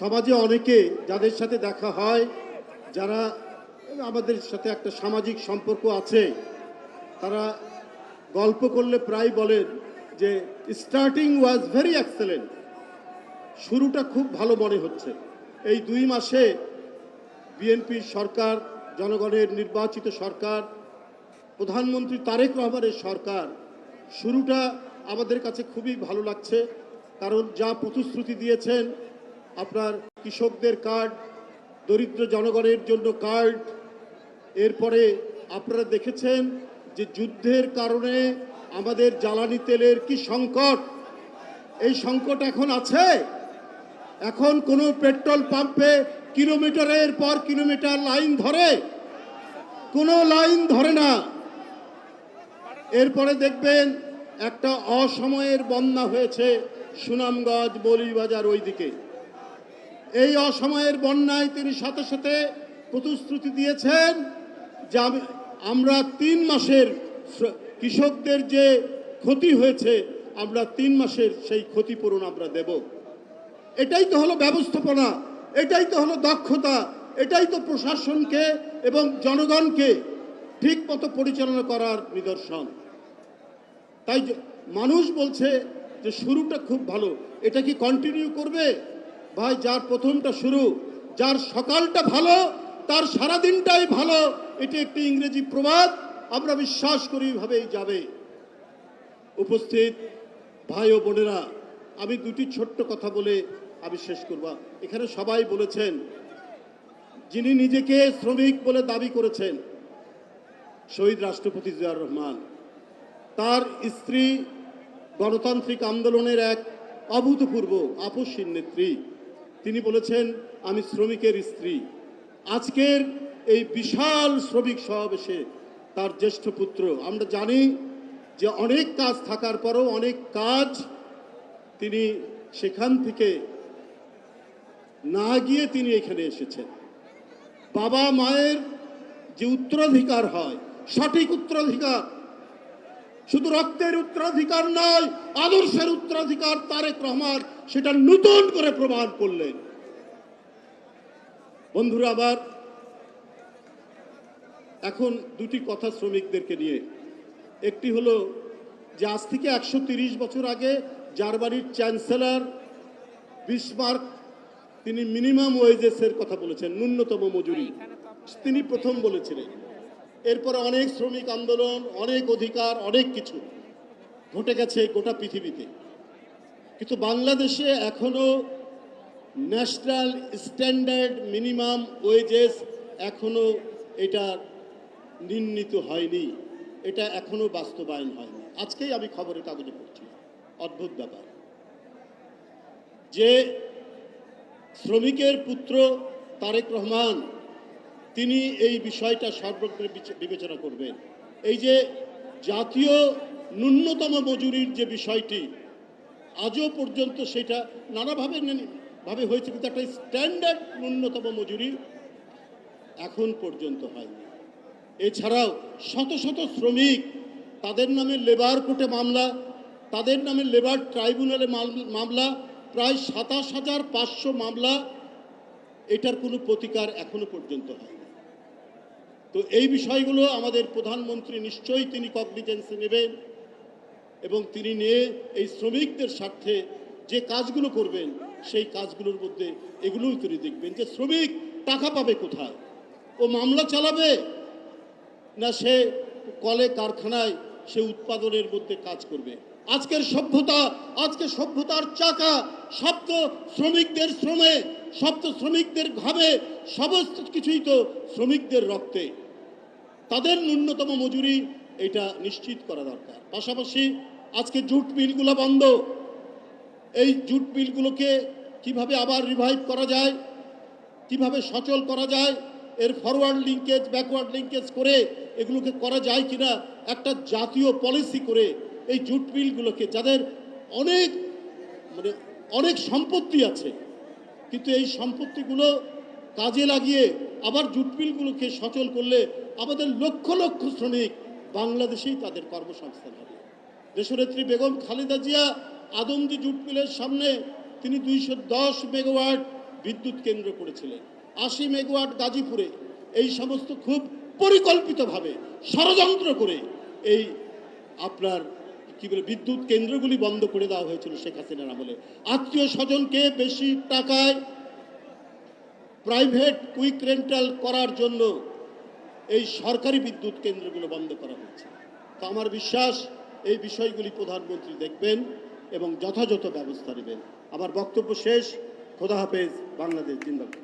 সমাজে অনেকে যাদের সাথে দেখা হয়, যারা আমাদের সাথে একটা সামাজিক সম্পর্ক আছে, তারা গল্প করলে প্রায় বলেন যে স্টার্টিং ওয়াজ ভেরি এক্সেলেন্ট, শুরুটা খুব ভালো মনে হচ্ছে। এই 2 মাসে বিএনপির সরকার, জনগণের নির্বাচিত সরকার, প্রধানমন্ত্রী তারেক রহমানের সরকার, শুরুটা আমাদের কাছে খুবই ভালো লাগছে। কারণ যা প্রতিশ্রুতি দিয়েছেন, আপনার কৃষকদের কার্ড, দরিদ্র জনগণের জন্য কার্ড, এরপরে আপনারা দেখেছেন যে যুদ্ধের কারণে আমাদের জ্বালানি তেলের কি সংকট, এই সংকট এখন আছে। এখন কোনো পেট্রোল পাম্পে কিলোমিটারের পর কিলোমিটার লাইন ধরে, কোনো লাইন ধরে না। এরপরে দেখবেন একটা অসময়ের বন্যা হয়েছে সুনামগঞ্জ, মৌলভীবাজার ওইদিকে। এই অসময়ের বন্যায় তিনি সাথে সাথে প্রতিশ্রুতি দিয়েছেন যে আমরা 3 মাসের কৃষকদের যে ক্ষতি হয়েছে, আমরা 3 মাসের সেই ক্ষতিপূরণ আমরা দেব। এটাই তো হলো ব্যবস্থাপনা, এটাই তো হলো দক্ষতা, এটাই তো প্রশাসনকে এবং জনগণকে ঠিক মতো পরিচালনা করার নিদর্শন। তাই মানুষ বলছে যে শুরুটা খুব ভালো, এটা কি কন্টিনিউ করবে? ভাই, যার প্রথমটা শুরু, যার সকালটা ভালো তার সারাদিনটাই ভালো, এটি একটি ইংরেজি প্রবাদ। আমরা বিশ্বাস করি ভাবেই যাবে। উপস্থিত ভাই ও বোনেরা, আমি 2টি ছোট্ট কথা বলে আমি শেষ করব। এখানে সবাই বলেছেন, যিনি নিজেকে শ্রমিক বলে দাবি করেছেন শহীদ রাষ্ট্রপতি জিয়াউর রহমান, তার স্ত্রী গণতান্ত্রিক আন্দোলনের এক অভূতপূর্ব আপসহীন নেত্রী। তিনি বলেছেন, আমি শ্রমিকের স্ত্রী। আজকের এই বিশাল শ্রমিক সমাবেশে তার জ্যেষ্ঠ পুত্র, আমরা জানি যে অনেক কাজ থাকার পরও অনেক কাজ তিনি সেখান থেকে না গিয়ে তিনি এখানে এসেছেন। বাবা মায়ের যে উত্তরাধিকার হয়, সঠিক উত্তরাধিকার, শুধু রক্তের উত্তরাধিকার নয়, আদর্শের উত্তরাধিকার তারেক রহমান সেটা নতুন করে প্রমাণ করলেন। বন্ধুরা, আবার এখন 2টি কথা শ্রমিকদেরকে নিয়ে। একটি হলো যে আজ থেকে 130 বছর আগে জার্মানির চ্যান্সেলর বিসমার্ক তিনি মিনিমাম ওয়েজেসের কথা বলেছেন, ন্যূনতম মজুরি তিনি প্রথম বলেছিলেন। এরপরে অনেক শ্রমিক আন্দোলন, অনেক অধিকার, অনেক কিছু ঘটে গেছে গোটা পৃথিবীতে। কিন্তু বাংলাদেশে এখনো ন্যাশনাল স্ট্যান্ডার্ড মিনিমাম ওয়েজেস এখনো এটা নির্ণীত হয়নি, এটা এখনো বাস্তবায়ন হয়নি। আজকেই আমি খবরের কাগজে পড়ছি, অদ্ভুত ব্যাপার, যে শ্রমিকের পুত্র তারেক রহমান তিনি এই বিষয়টা সর্বত্র বিবেচনা করবেন। এই যে জাতীয় ন্যূনতম মজুরির যে বিষয়টি, আজও পর্যন্ত সেটা নানাভাবে হয়েছে, কিন্তু একটা স্ট্যান্ডার্ড ন্যূনতম মজুরি এখন পর্যন্ত হয়নি। এছাড়াও শত শত শ্রমিক, তাদের নামে লেবার কোর্টে মামলা, তাদের নামে লেবার ট্রাইব্যুনালে মামলা, প্রায় 27,500 মামলা, এটার কোনো প্রতিকার এখনো পর্যন্ত হয়নি। তো এই বিষয়গুলো আমাদের প্রধানমন্ত্রী নিশ্চয়ই তিনি কগনিজেন্সে নেবেন এবং তিনি নিয়ে এই শ্রমিকদের স্বার্থে যে কাজগুলো করবেন সেই কাজগুলোর মধ্যে এগুলোও তিনি দেখবেন যে শ্রমিক টাকা পাবে কোথায়, ও মামলা চালাবে না সে কলে কারখানায় সে উৎপাদনের মধ্যে কাজ করবে। আজকের সভ্যতা, আজকে সভ্যতার চাকা শব্দ শ্রমিকদের শ্রমে, শব্দ শ্রমিকদের ঘামে, সমস্ত কিছুই তো শ্রমিকদের রক্তে। তাদের ন্যূনতম মজুরি এটা নিশ্চিত করা দরকার। পাশাপাশি আজকে জুট মিলগুলো বন্ধ, এই জুট মিলগুলোকে কিভাবে আবার রিভাইভ করা যায়, কিভাবে সচল করা যায়, এর ফরওয়ার্ড লিঙ্কেজ ব্যাকওয়ার্ড লিঙ্কেজ করে এগুলোকে করা যায় কিনা, একটা জাতীয় পলিসি করে এই জুট মিলগুলোকে, যাদের অনেক সম্পত্তি আছে, কিন্তু এই সম্পত্তিগুলো কাজে লাগিয়ে আবার জুট মিলগুলোকে সচল করলে আমাদের লক্ষ লক্ষ শ্রমিক বাংলাদেশেই তাদের কর্মসংস্থান হবে। দেশনেত্রী বেগম খালেদা জিয়া আদমদী জুট মিলের সামনে তিনি 210 মেগাওয়াট বিদ্যুৎ কেন্দ্র করেছিলেন। 80 মেগাওয়াট গাজীপুরে, এই সমস্ত খুব পরিকল্পিতভাবে ষড়যন্ত্র করে এই আপনার কি বলে বিদ্যুৎ কেন্দ্রগুলি বন্ধ করে দেওয়া হয়েছিল শেখ হাসিনার আমলে। আত্মীয় স্বজনকে বেশি টাকায় প্রাইভেট কুইক রেন্টাল করার জন্য এই সরকারি বিদ্যুৎ কেন্দ্রগুলো বন্ধ করা হয়েছে। তো আমার বিশ্বাস এই বিষয়গুলি প্রধানমন্ত্রী দেখবেন এবং যথাযথ ব্যবস্থা নেবেন। আমার বক্তব্য শেষ। খোদা হাফেজ। বাংলাদেশ জিন্দাবাদ।